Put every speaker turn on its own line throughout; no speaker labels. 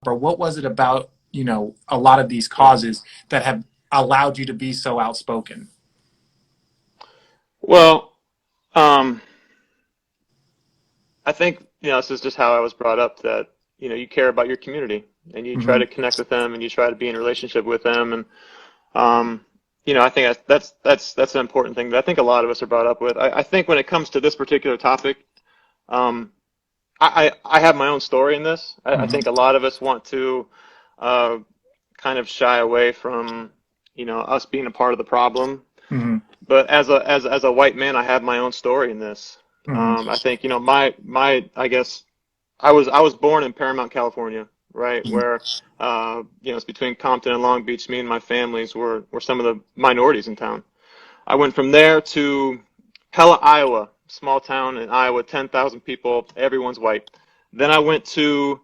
or what was it about, a lot of these causes that have allowed you to be so outspoken?
Well, um, I think, this is just how I was brought up that, you care about your community and you try
Hmm.
to connect with them and you try to be in a relationship with them. And, um, I think that's an important thing that I think a lot of us are brought up with. I think when it comes to this particular topic, um, I have my own story in this. I
Hmm.
think a lot of us want to uh, kind of shy away from, us being a part of the problem.
Hmm.
But as a white man, I have my own story in this.
Hmm.
I think, my I guess I was born in Paramount, California, right, where it's between Compton and Long Beach. Me and my families were some of the minorities in town. I went from there to Pella, Iowa, small town in Iowa, 10,000 people, everyone's white. Then I went to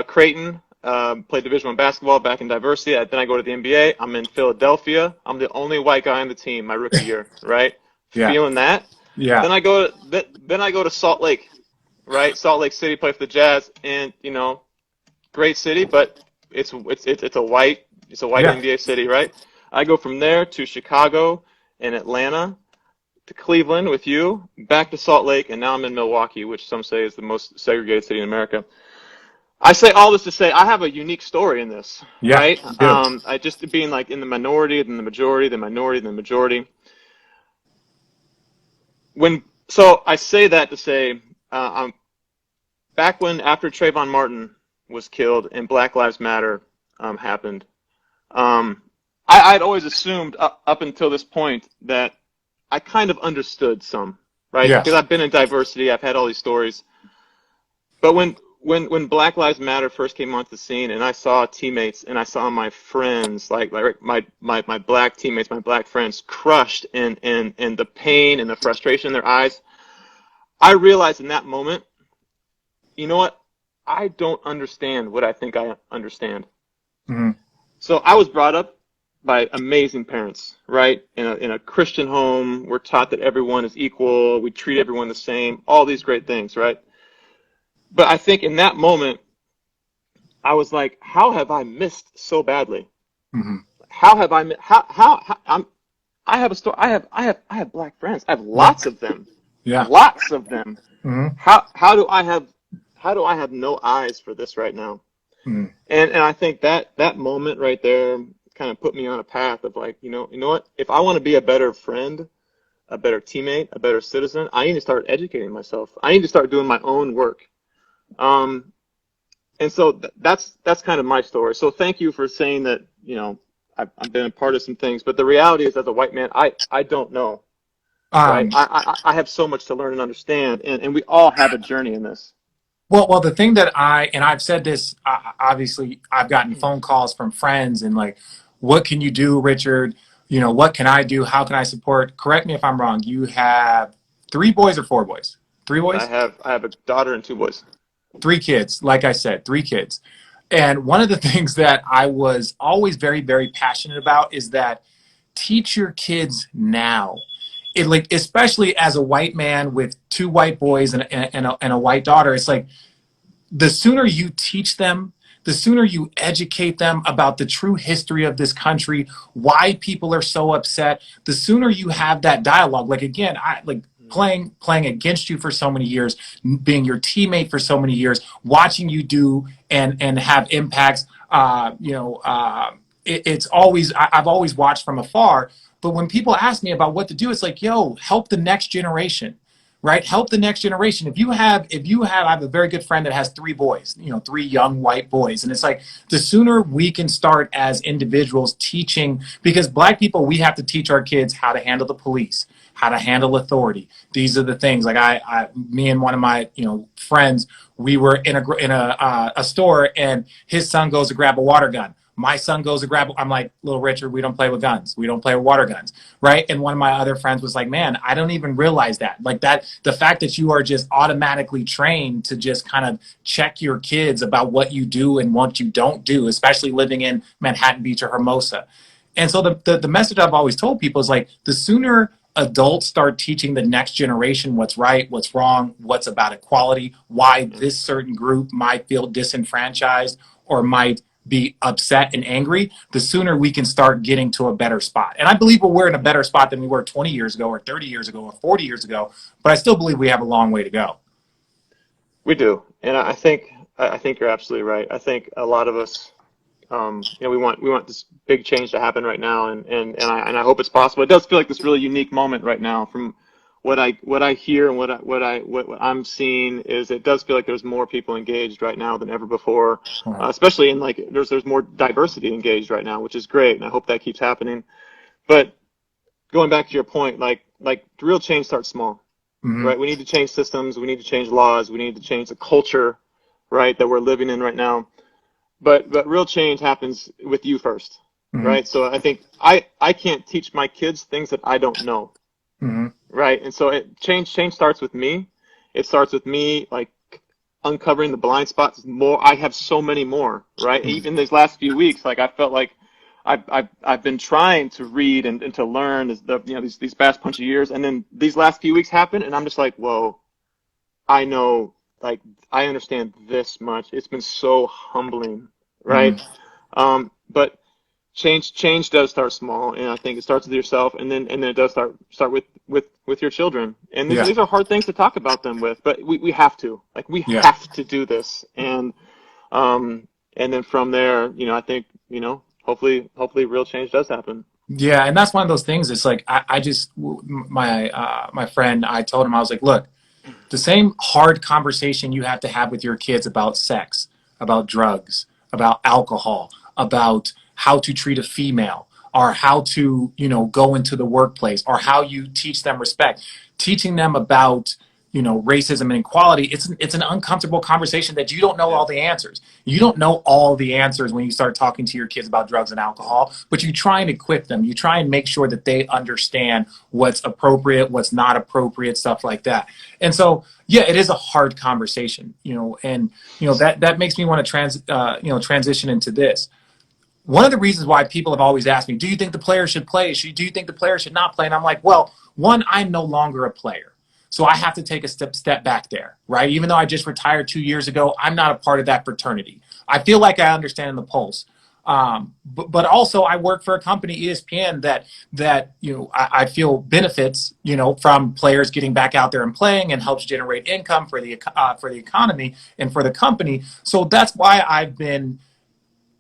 Creighton, played Division I basketball back in diversity. Then I go to the NBA. I'm in Philadelphia. I'm the only white guy on the team my rookie year, right?
Yeah.
Feeling that.
Yeah.
Then I go to Salt Lake, right? Salt Lake City, play for the Jazz, and great city, but it's a white
Yeah.
NBA city, right? I go from there to Chicago and Atlanta to Cleveland with you, back to Salt Lake, and now I'm in Milwaukee, which some say is the most segregated city in America. I say all this to say I have a unique story in this,
Yeah.
right?
You do.
I just being like in the minority, then the majority, the minority, then the majority. So I say that to say, back when after Trayvon Martin was killed and Black Lives Matter happened, um, I'd always assumed up until this point that I kind of understood some, right?
Yeah.
Because I've been in diversity, I've had all these stories. But when Black Lives Matter first came onto the scene, and I saw teammates and I saw my friends, like my black teammates, my black friends, crushed and the pain and the frustration in their eyes, I realized in that moment, you know what? I don't understand what I think I understand.
Hmm.
So I was brought up by amazing parents, right? In a Christian home, we're taught that everyone is equal, we treat everyone the same, all these great things, right? But I think in that moment, I was like, how have I missed so badly?
Hmm.
How have I how I have a story. I have black friends. I have
Yeah.
lots of them,
Yeah.
lots of them.
Hmm.
How do I have no eyes for this right now?
Hmm.
And I think that moment right there kind of put me on a path of like, you know what? If I want to be a better friend, a better teammate, a better citizen, I need to start educating myself. I need to start doing my own work. Um, and so that's kind of my story. So thank you for saying that. I've been a part of some things, but the reality is, as a white man, I don't know, right?
Um,
I have so much to learn and understand, and we all have a journey in this.
well, the thing that and I've said this, obviously, I've gotten phone calls from friends and like, what can you do, Richard? What can I do? How can I support? Correct me if I'm wrong. You have three boys or four boys? Three
I
boys?
have I have a daughter and two boys.
Three kids. Like I said, three kids. And one of the things that I was always very, very passionate about is that teach your kids now. It like especially as a white man with two white boys and a white daughter, it's like the sooner you teach them, the sooner you educate them about the true history of this country, why people are so upset, the sooner you have that dialogue. Like again, I like playing against you for so many years, being your teammate for so many years, watching you do and have impacts. It's always I've always watched from afar. But when people ask me about what to do, it's like, yo, help the next generation, right? Help the next generation. I have a very good friend that has three boys, three young white boys. And it's like the sooner we can start as individuals teaching, because black people, we have to teach our kids how to handle the police, how to handle authority. These are the things like me and one of my, friends, we were in a store and his son goes to grab a water gun. My son goes to grab, I'm like, little Richard, we don't play with guns. We don't play with water guns. Right. And one of my other friends was like, man, I don't even realize that. Like that, the fact that you are just automatically trained to just kind of check your kids about what you do and what you don't do, especially living in Manhattan Beach or Hermosa. And so the message I've always told people is like, the sooner adults start teaching the next generation what's right, what's wrong, what's about equality, why this certain group might feel disenfranchised, or might be upset and angry, the sooner we can start getting to a better spot. And I believe we're in a better spot than we were 20 years ago or 30 years ago or 40 years ago, but I still believe we have a long way to go.
We do, and I think you're absolutely right. I think a lot of us, we want this big change to happen right now, and I hope it's possible. It does feel like this really unique moment right now. From what I hear and what I'm seeing is it does feel like there's more people engaged right now than ever before, especially in like there's more diversity engaged right now, which is great, and I hope that keeps happening. But going back to your point, like real change starts small.
Mm-hmm.
Right? We need to change systems. We need to change laws. We need to change the culture, right, that we're living in right now. But real change happens with you first,
Mm-hmm.
right? So I think I can't teach my kids things that I don't know,
Mm-hmm.
right? And so change starts with me. It starts with me like uncovering the blind spots more. I have so many more, right?
Mm-hmm.
Even these last few weeks, like I felt like I've been trying to read and to learn these past bunch of years, and then these last few weeks happen, and I'm just like, whoa, I know, like I understand this much. It's been so humbling, right?
Mm-hmm.
But change does start small, and I think it starts with yourself, and then it does start with your children, and
Yeah.
these are hard things to talk about them with, but we have to, like we
Yeah.
have to do this, and then from there, I think hopefully real change does happen.
Yeah, and that's one of those things. It's like my friend, I told him, I was like, look, the same hard conversation you have to have with your kids about sex, about drugs, about alcohol, about how to treat a female, or how to, go into the workplace, or how you teach them respect, teaching them about, racism and equality. It's an uncomfortable conversation that you don't know all the answers. You don't know all the answers when you start talking to your kids about drugs and alcohol, but you try and equip them. You try and make sure that they understand what's appropriate, what's not appropriate, stuff like that. And so, yeah, it is a hard conversation, and that makes me want to transition into this. One of the reasons why people have always asked me, do you think the player should play? Do you think the player should not play? And I'm like, well, one, I'm no longer a player. So I have to take a step back there, right? Even though I just retired 2 years ago, I'm not a part of that fraternity. I feel like I understand the pulse. But also I work for a company, ESPN, that I feel benefits, from players getting back out there and playing, and helps generate income for the economy and for the company. So that's why I've been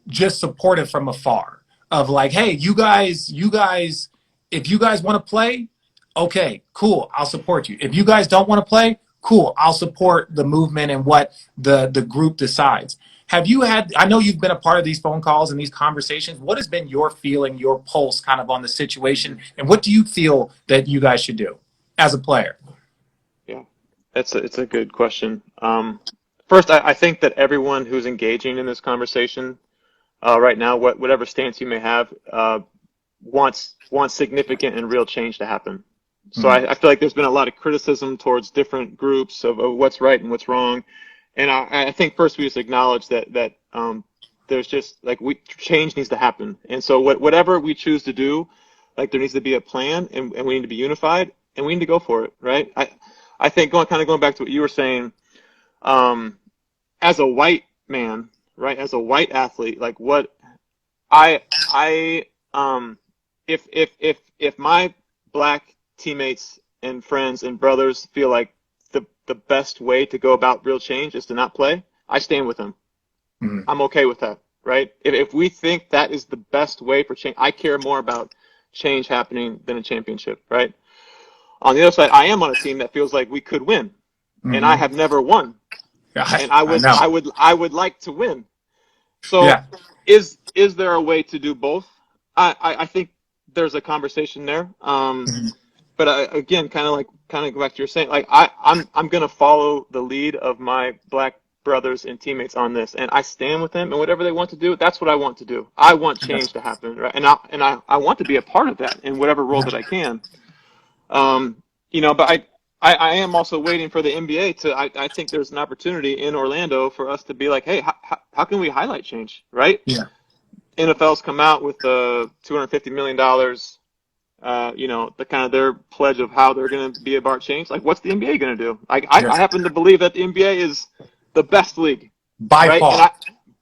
just supportive from afar of like, hey, you guys, if you guys want to play, okay, cool, I'll support you. If you guys don't want to play, cool, I'll support the movement and what the group decides. Have you had, I know you've been a part of these phone calls and these conversations. What has been your feeling, your pulse kind of on the situation, and what do you feel that you guys should do as a player?
Yeah, it's a good question. First, I think that everyone who's engaging in this conversation right now, whatever stance you may have, wants significant and real change to happen. So I feel like there's been a lot of criticism towards different groups of what's right and what's wrong, and I think first we just acknowledge that there's just like change needs to happen, and so whatever we choose to do, like there needs to be a plan, and we need to be unified, and we need to go for it, right? I think going back to what you were saying, as a white man, right, as a white athlete, like what if my black teammates and friends and brothers feel like the best way to go about real change is to not play, I stand with them. Mm-hmm. I'm okay with that, right? If we think that is the best way for change, I care more about change happening than a championship, right? On the other side, I am on a team that feels like we could win, mm-hmm. and I have never won, and I would like to win. So, yeah. Is there a way to do both? I think there's a conversation there. Mm-hmm. But again, kind of go back to your saying, like I'm gonna follow the lead of my black brothers and teammates on this, and I stand with them, and whatever they want to do, that's what I want to do. I want change to happen, right? And I want to be a part of that in whatever role that I can. But I am also waiting for the NBA to. I think there's an opportunity in Orlando for us to be like, hey, how can we highlight change, right?
Yeah.
NFL's come out with $250 million. The kind of their pledge of how they're going to be about change. Like, what's the NBA going to do? I happen to believe that the NBA is the best league
by far.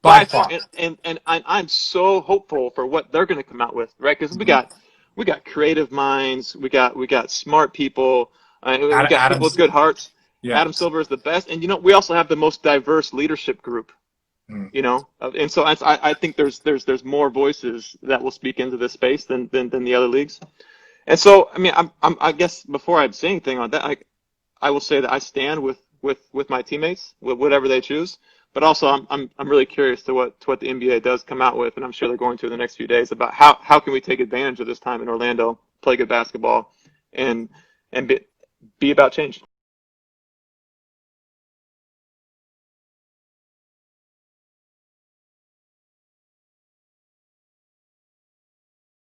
By
by far,
far.
and I'm so hopeful for what they're going to come out with, right? Because we got creative minds, we got smart people, we got people with
Adams.
good hearts.
Yeah.
Adam Silver is the best, and we also have the most diverse leadership group.
Mm.
And so I think there's more voices that will speak into this space than the other leagues. And so, I mean, I guess before I say anything on that, I will say that I stand with my teammates, with whatever they choose. But also, I'm really curious to what the NBA does come out with, and I'm sure they're going to in the next few days, about how can we take advantage of this time in Orlando, play good basketball, and be about change.